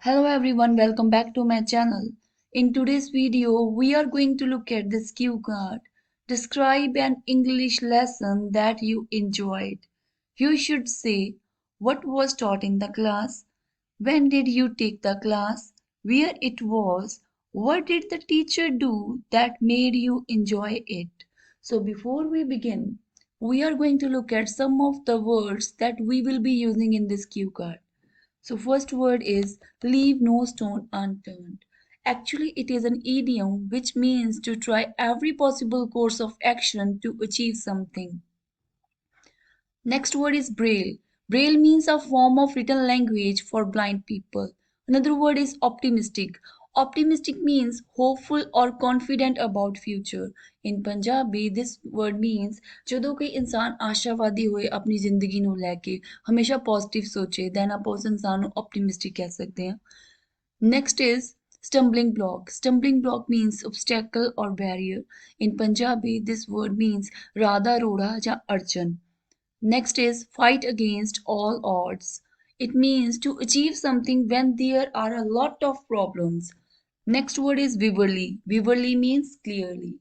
Hello everyone, welcome back to my channel. In today's video, we are going to look at this cue card. Describe an English lesson that you enjoyed. You should say what was taught in the class, when did you take the class, where it was, what did the teacher do that made you enjoy it. So before we begin, we are going to look at some of the words that we will be using in this cue card. So first word is leave no stone unturned. Actually, it is an idiom which means to try every possible course of action to achieve something. Next word is braille. Braille means a form of written language for blind people. Another word is optimistic. Optimistic means hopeful or confident about future. In Punjabi, this word means ਜਦੋਂ ਕੋਈ ਇਨਸਾਨ ਆਸ਼ਾਵਾਦੀ ਹੋਏ ਆਪਣੀ ਜ਼ਿੰਦਗੀ ਨੂੰ ਲੈ ਕੇ ਹਮੇਸ਼ਾ positive ਸੋਚੇ then ਆਪਾਂ ਉਸ ਇਨਸਾਨ ਨੂੰ optimistic ਕਹਿ ਸਕਦੇ ਹਾਂ. Next is stumbling block. Stumbling block means obstacle or barrier. In Punjabi, this word means Radha ਰੋੜਾ ਜਾਂ ਅੜਚਨ. Next is fight against all odds. It means to achieve something when there are a lot of problems. Next word is vividly. Vividly means clearly.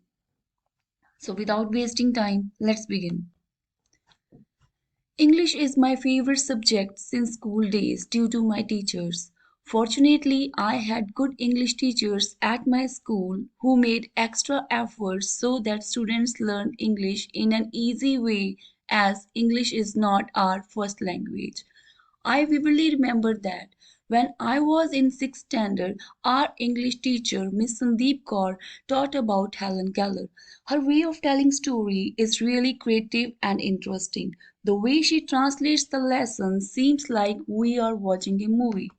So without wasting time, let's begin. English is my favorite subject since school days due to my teachers. Fortunately, I had good English teachers at my school who made extra efforts so that students learn English in an easy way as English is not our first language. I vividly remember that when I was in 6th standard, our English teacher, Miss Sandeep Kaur, taught about Helen Keller. Her way of telling story is really creative and interesting. The way she translates the lesson seems like we are watching a movie.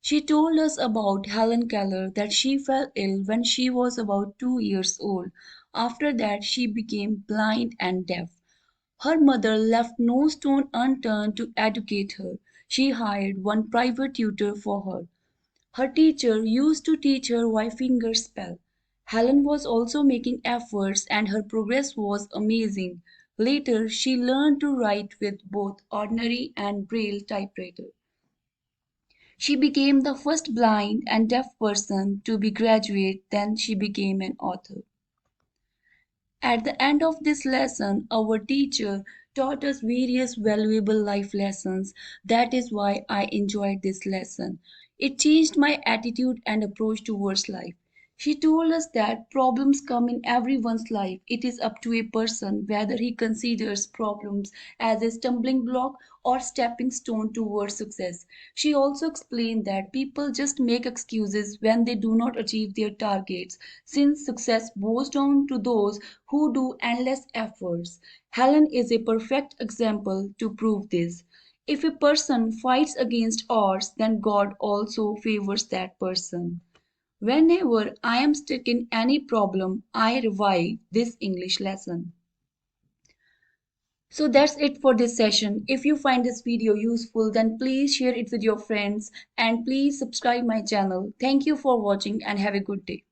She told us about Helen Keller that she fell ill when she was about 2 years old. After that, she became blind and deaf. Her mother left no stone unturned to educate her. She hired one private tutor for her. Her teacher used to teach her why fingers spell. Helen was also making efforts and her progress was amazing. Later, she learned to write with both ordinary and braille typewriter. She became the first blind and deaf person to be graduate, then she became an author. At the end of this lesson, our teacher taught us various valuable life lessons. That is why I enjoyed this lesson. It changed my attitude and approach towards life. She told us that problems come in everyone's life. It is up to a person whether he considers problems as a stumbling block or stepping stone towards success. She also explained that people just make excuses when they do not achieve their targets, since success bows down to those who do endless efforts. Helen is a perfect example to prove this. If a person fights against odds, then God also favors that person. Whenever I am stuck in any problem, I revive this English lesson. So that's it for this session. If you find this video useful, then please share it with your friends and please subscribe my channel. Thank you for watching and have a good day.